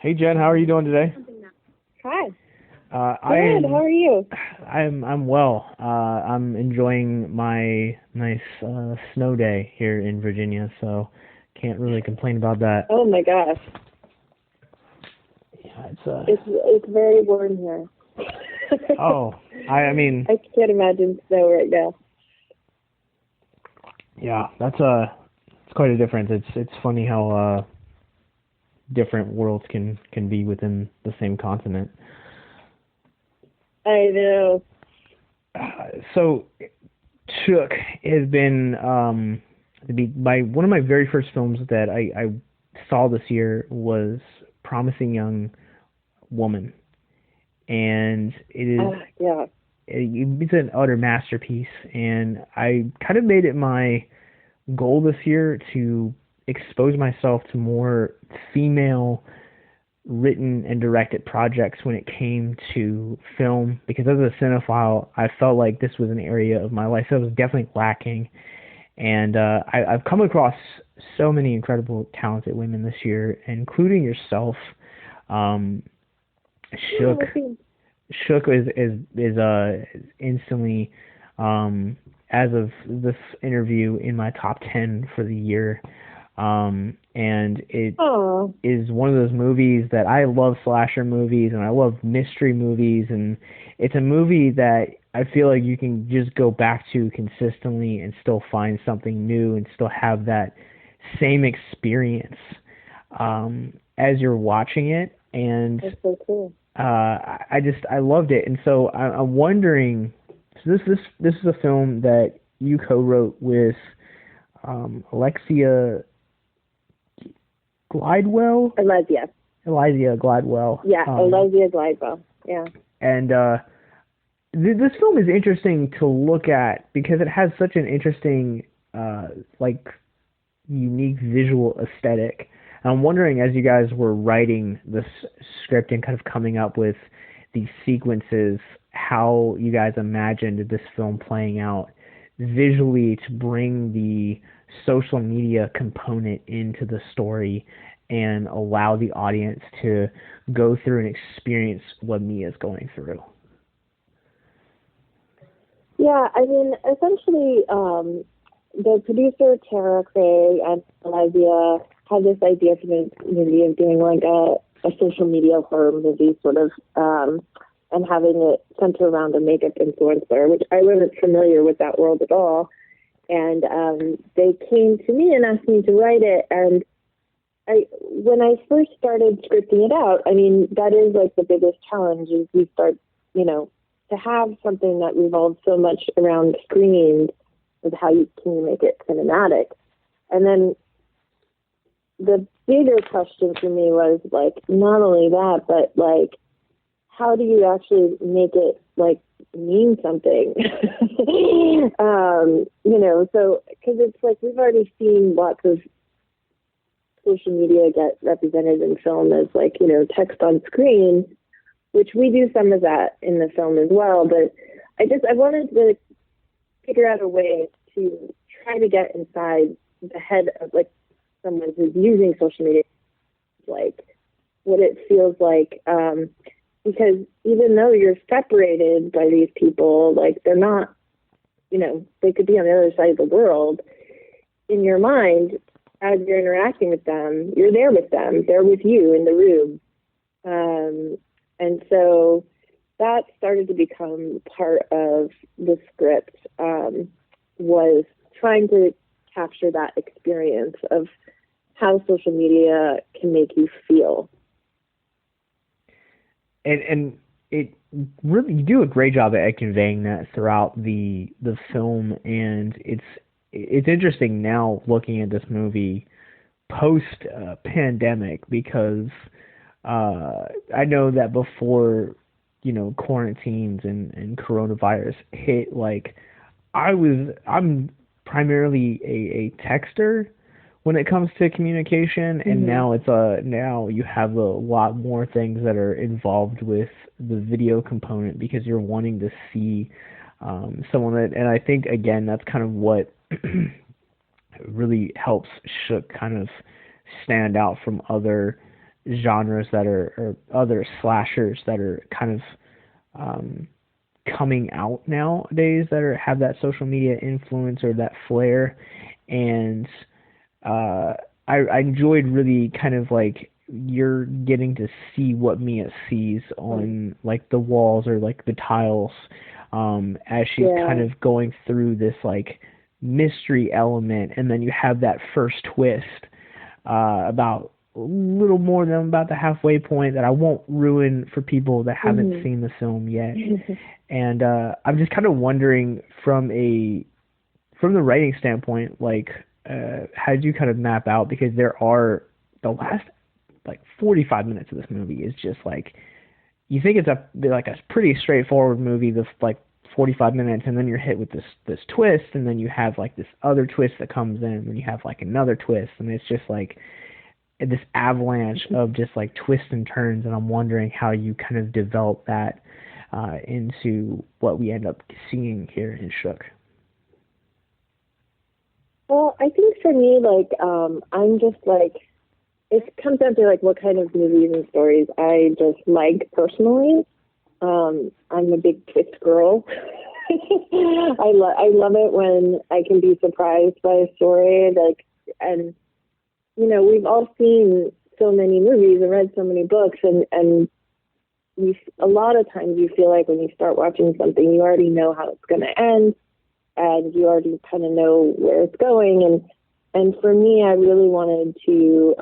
Hey Jen, how are you doing today? Hi. I'm Good. How are you? I'm well. I'm enjoying my nice snow day here in Virginia, so can't really complain about that. Oh my gosh, Yeah, it's very warm here. oh, I mean, I can't imagine snow right now. yeah, it's quite a difference. It's funny how different worlds can be within the same continent. I know. So Shook has been one of my very first films that I saw this year was Promising Young Woman, and Yeah. it's an utter masterpiece. And I kind of made it my goal this year to expose myself to more female written and directed projects when it came to film, because as a cinephile I felt like this was an area of my life that was definitely lacking. And I've come across so many incredible talented women this year, including yourself. um, Yeah, shook Shook is instantly, as of this interview, in my top 10 for the year. And it oh, is one of those movies that I love, slasher movies, and I love mystery movies, and it's a movie that I feel like you can just go back to consistently and still find something new and still have that same experience as you're watching it. And that's so cool. I loved it. And so I'm wondering, so this is a film that you co-wrote with Alexia Glidewell? Alessia. Elijah Gladwell. Yeah, Alessia Glidewell. Yeah. And this film is interesting to look at because it has such an interesting, like, unique visual aesthetic. And I'm wondering, as you guys were writing this script and kind of coming up with these sequences, how you guys imagined this film playing out visually to bring the social media component into the story and allow the audience to go through and experience what Mia's going through. Yeah, I mean, essentially, the producer, Tara Craig, and Alessia had this idea for the movie of doing like a social media horror movie, sort of, and having it center around a makeup influencer, which I wasn't familiar with that world at all. And they came to me and asked me to write it. And when I first started scripting it out, I mean, that is like the biggest challenge is you start, to have something that revolves so much around screens is how can you make it cinematic. And then the bigger question for me was like, not only that, but like, how do you actually make it like mean something? So because it's like we've already seen lots of social media get represented in film as like, text on screen, which we do some of that in the film as well. But I wanted to figure out a way to try to get inside the head of like someone who's using social media, like what it feels like. Because even though you're separated by these people, like they're not, they could be on the other side of the world. In your mind, as you're interacting with them, you're there with them. They're with you in the room. And so that started to become part of the script, was trying to capture that experience of how social media can make you feel. And it really, you do a great job at conveying that throughout the film. And it's interesting now looking at this movie post pandemic, because I know that before quarantines and coronavirus hit, like I'm primarily a texter when it comes to communication. And Mm-hmm. now you have a lot more things that are involved with the video component, because you're wanting to see someone and I think again that's kind of what really helps Shook kind of stand out from other genres that are, or other slashers that are kind of coming out nowadays that have that social media influence or that flair. And I enjoyed really kind of like you're getting to see what Mia sees on like the walls or like the tiles as she's kind of going through this like mystery element, and then you have that first twist about a little more than about the halfway point that I won't ruin for people that haven't seen the film yet. And I'm just kind of wondering from the writing standpoint, like how did you kind of map out, because there are the last like 45 minutes of this movie is just like, you think it's a pretty straightforward movie, this like 45 minutes, and then you're hit with this twist, and then you have like this other twist that comes in, and then you have like another twist, and it's just like this avalanche of just like twists and turns. And I'm wondering how you kind of develop that into what we end up seeing here in Shook. Well, I think for me, like, I'm just like, it comes down to like what kind of movies and stories I just like personally. I'm a big twist girl. I love it when I can be surprised by a story, like, and you know, we've all seen so many movies and read so many books, and a lot of times you feel like when you start watching something, you already know how it's going to end, and you already kind of know where it's going. And for me, I really wanted to,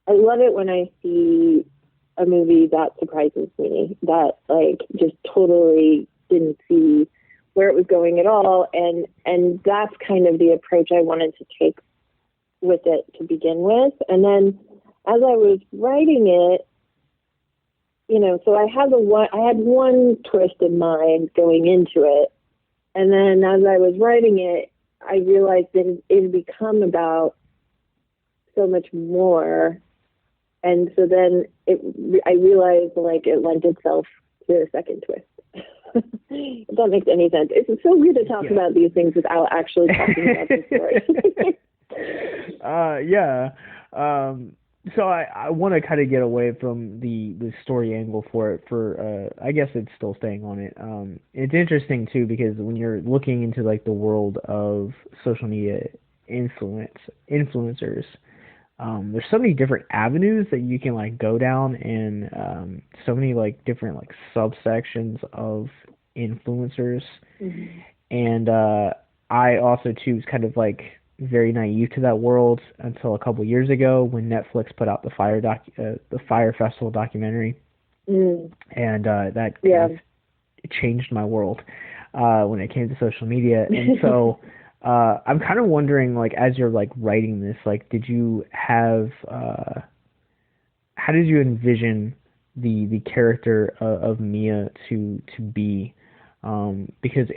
I love it when I see a movie that surprises me, that like just totally didn't see where it was going at all. And that's kind of the approach I wanted to take with it to begin with. And then as I was writing it, you know, so I had one twist in mind going into it. And then as I was writing it, I realized that it had become about so much more. And so then I realized like it lent itself to a second twist. If that makes any sense. It's so weird to talk about these things without actually talking about the story. So I want to kind of get away from the story angle for it. I guess it's still staying on it. It's interesting too, because when you're looking into like the world of social media influencers, there's so many different avenues that you can like go down, and so many like different like subsections of influencers. And I also too was kind of like very naive to that world until a couple years ago when Netflix put out the Fire Festival documentary, and that kind of changed my world when it came to social media. And so I'm kind of wondering, like, as you're like writing this, like, did you have how did you envision the character of Mia to be? Because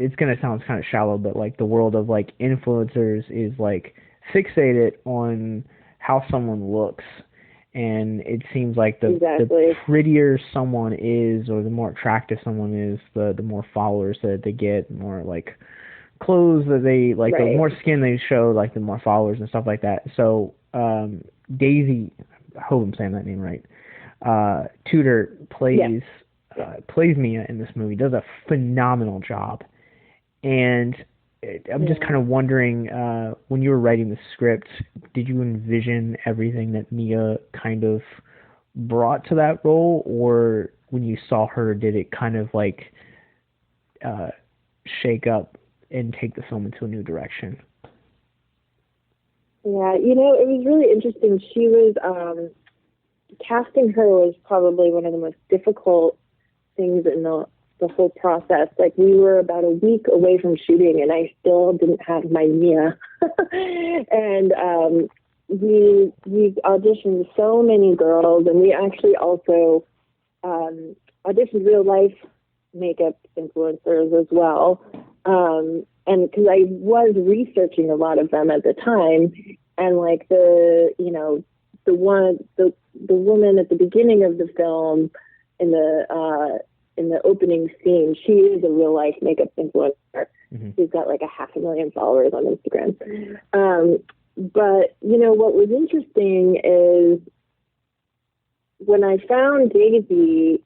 it's going to sound kind of shallow, but like the world of like influencers is like fixated on how someone looks. And it seems like the prettier someone is, or the more attractive someone is, the more followers that they get, the more like clothes that they like, the more skin they show, like the more followers and stuff like that. So Daisy, I hope I'm saying that name right, Tutor plays Mia in this movie, does a phenomenal job. And I'm just kind of wondering, when you were writing the script, did you envision everything that Mia kind of brought to that role, or when you saw her, did it kind of like shake up and take the film into a new direction? Yeah, you know, it was really interesting. She was, casting her was probably one of the most difficult things in the whole process. Like, we were about a week away from shooting, and I still didn't have my Mia. And we auditioned so many girls, and we actually also auditioned real life makeup influencers as well. And because I was researching a lot of them at the time, and like the woman at the beginning of the film in the opening scene, she is a real life makeup influencer. She's got like 500,000 followers on Instagram. But, what was interesting is when I found Daisy,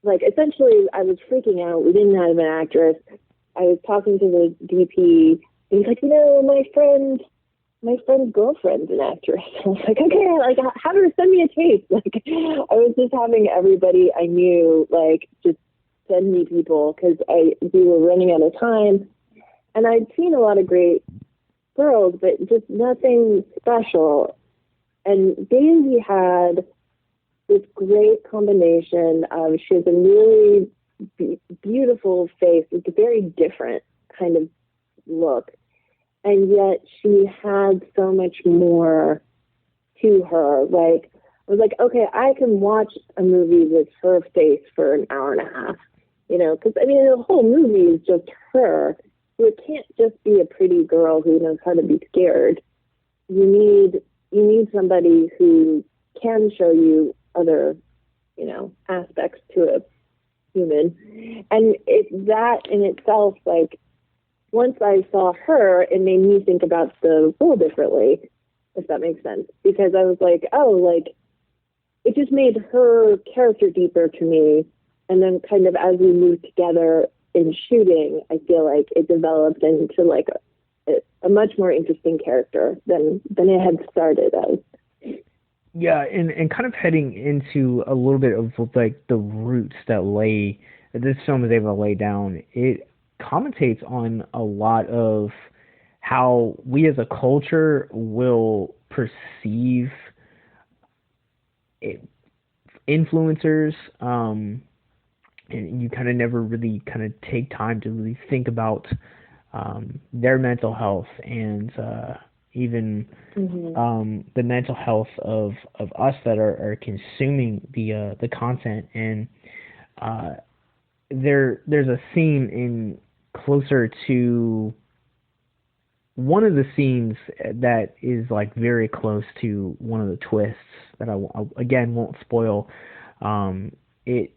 like, essentially I was freaking out. We didn't have an actress. I was talking to the DP, and he's like, my friend's girlfriend's an actress. I was like, okay, like, have her send me a tape. Like, I was just having everybody I knew, like, just send me people, because we were running out of time. And I'd seen a lot of great girls, but just nothing special. And Daisy had this great combination of, she has a really beautiful face, it's a very different kind of look, and yet she had so much more to her. Like, I was like, okay, I can watch a movie with her face for an hour and a half, because the whole movie is just her. So it can't just be a pretty girl who knows how to be scared. You need somebody who can show you other, aspects to a human. And that in itself, like, once I saw her, it made me think about the role differently, if that makes sense. Because I was like, oh, like, it just made her character deeper to me. And then kind of as we moved together in shooting, I feel like it developed into like a much more interesting character than it had started as. Yeah, and kind of heading into a little bit of like the roots that this film is able to lay down. It commentates on a lot of how we as a culture will perceive influencers, and you kind of never really kind of take time to really think about their mental health, and even the mental health of us that are consuming the content. And there's a scene in closer to one of the scenes that is like very close to one of the twists that I again won't spoil. It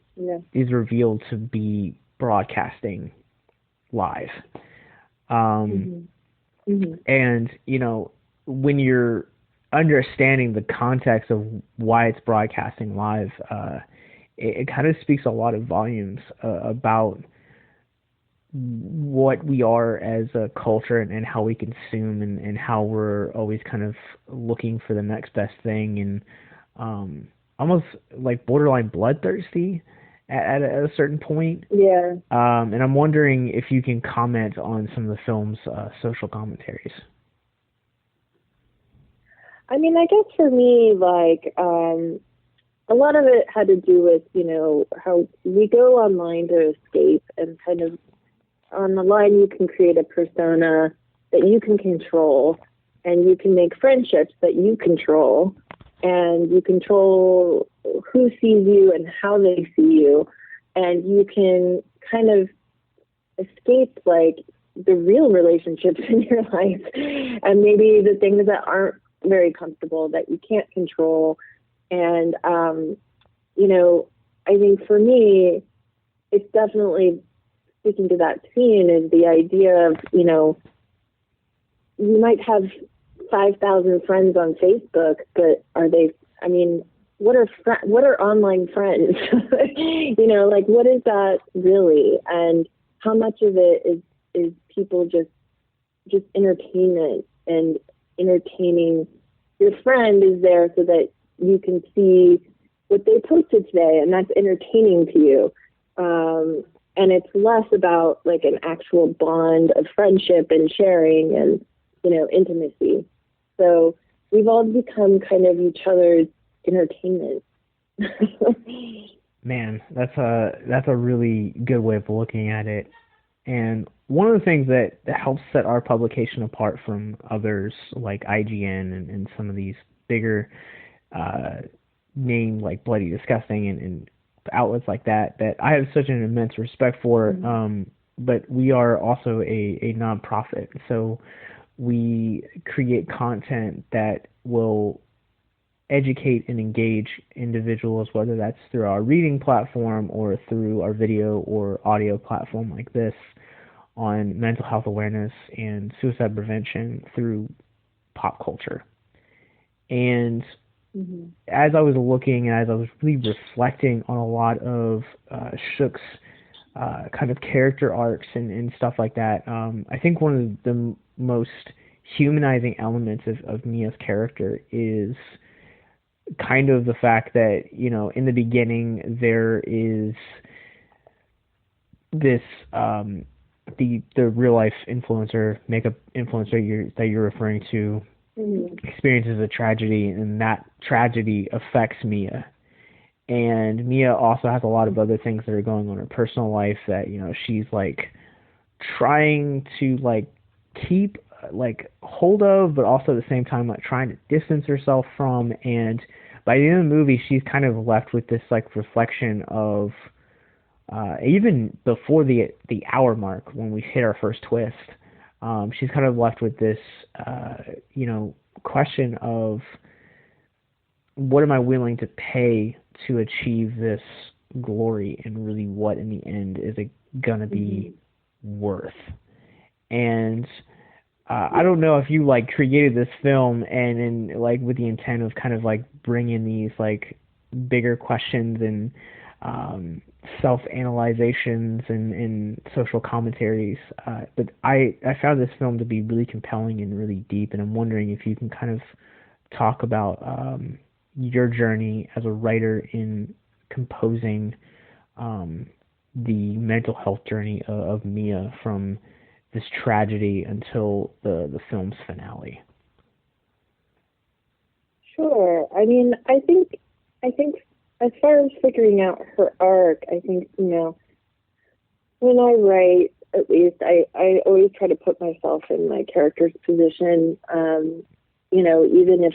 is revealed to be broadcasting live. And, when you're understanding the context of why it's broadcasting live, it kind of speaks a lot of volumes about what we are as a culture, and how we consume, and how we're always kind of looking for the next best thing, and almost like borderline bloodthirsty at a certain point. Yeah. And I'm wondering if you can comment on some of the film's social commentaries. I guess for me, like, a lot of it had to do with, how we go online to escape, and kind of on the line you can create a persona that you can control, and you can make friendships that you control, and you control who sees you and how they see you, and you can kind of escape like the real relationships in your life, and maybe the things that aren't very comfortable that you can't control. And I think for me, it's definitely speaking to that scene is the idea of, you might have 5,000 friends on Facebook, but are they, what are online friends? Like, what is that really? And how much of it is people just entertainment, and entertaining your friend is there so that you can see what they posted today, and that's entertaining to you. And it's less about like an actual bond of friendship and sharing and, intimacy. So we've all become kind of each other's entertainment. Man, that's a really good way of looking at it. And one of the things that helps set our publication apart from others like IGN and some of these bigger name like Bloody Disgusting and outlets like that I have such an immense respect for, but we are also a nonprofit, so we create content that will educate and engage individuals, whether that's through our reading platform or through our video or audio platform like this, on mental health awareness and suicide prevention through pop culture. And as I was looking and as I was really reflecting on a lot of Shook's kind of character arcs and stuff like that, I think one of the most humanizing elements of Mia's character is kind of the fact that, you know, in the beginning there is this the real life influencer, makeup influencer that you're referring to, experiences a tragedy, and that tragedy affects Mia. And Mia also has a lot of other things that are going on in her personal life that, you know, she's like trying to like keep like hold of, but also at the same time like trying to distance herself from. And by the end of the movie, she's kind of left with this like reflection of even before the hour mark when we hit our first twist, she's kind of left with this you know, question of what am I willing to pay to achieve this glory, and really what in the end is it gonna be worth. And I don't know if you like created this film and like with the intent of kind of like bringing these like bigger questions and self-analyzations and social commentaries, but I found this film to be really compelling and really deep, and I'm wondering if you can kind of talk about your journey as a writer in composing the mental health journey of Mia from this tragedy until the film's finale. Sure. I mean, I think as far as figuring out her arc, I think, you know, when I write, at least, I always try to put myself in my character's position, you know, even if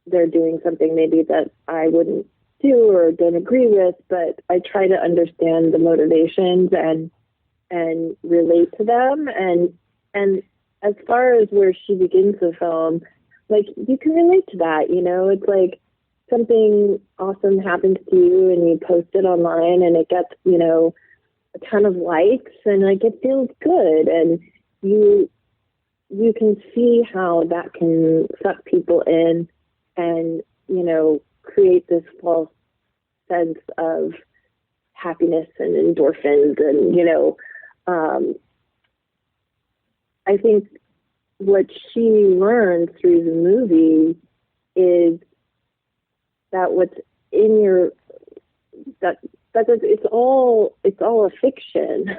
they're doing something maybe that I wouldn't do or don't agree with, but I try to understand the motivations and relate to them. And as far as where she begins the film, like, you can relate to that, you know, it's like something awesome happens to you and you post it online and it gets, you know, a ton of likes and like it feels good, and you can see how that can suck people in and, you know, create this false sense of happiness and endorphins. And, you know, I think what she learns through the movie is that what's in your, that it's all a fiction.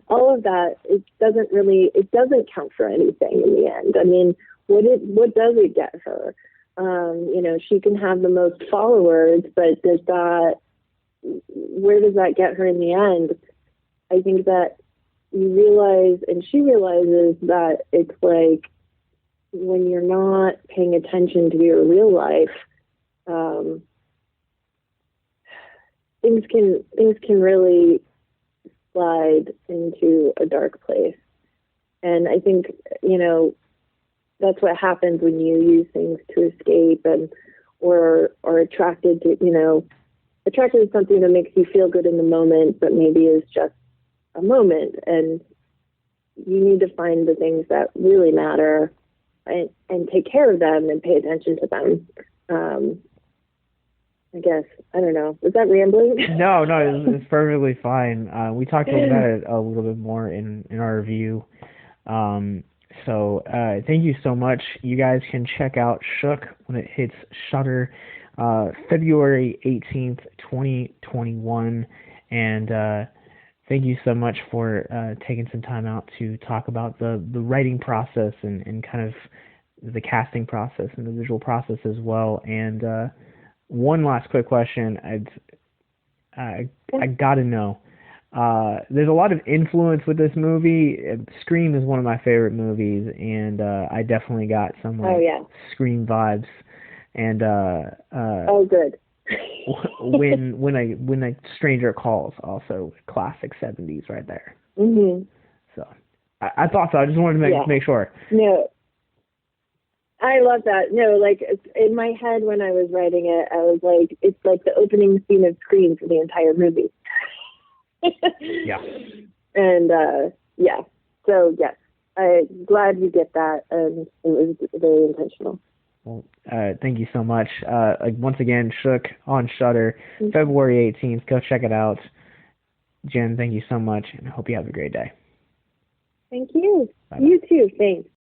All of that, it doesn't count for anything in the end. I mean, what does it get her? You know, she can have the most followers, but where does that get her in the end? I think that you realize, and she realizes, that it's like when you're not paying attention to your real life, things can really slide into a dark place. And I think, you know, that's what happens when you use things to escape or are attracted to something that makes you feel good in the moment, but maybe is just a moment. And you need to find the things that really matter and take care of them and pay attention to them. I guess, I don't know. Was that rambling? No, it's perfectly fine. We talked about it a little bit more in our review. So thank you so much. You guys can check out Shook when it hits Shudder February 18th, 2021. And thank you so much for taking some time out to talk about the writing process and kind of the casting process and the visual process as well. And one last quick question. I got to know. There's a lot of influence with this movie. Scream is one of my favorite movies, and I definitely got some Scream vibes. And good. when a stranger calls, also classic 70s right there. So I thought so. I just wanted to make sure. No, I love that. No, like, in my head when I was writing it, I was like, it's like the opening scene of Scream for the entire movie. Yeah. And so yes, I'm glad you get that, and it was very intentional. Well, thank you so much. Once again, Shook on Shudder, February 18th. Go check it out. Jen, thank you so much, and I hope you have a great day. Thank you. Bye-bye. You too. Thanks.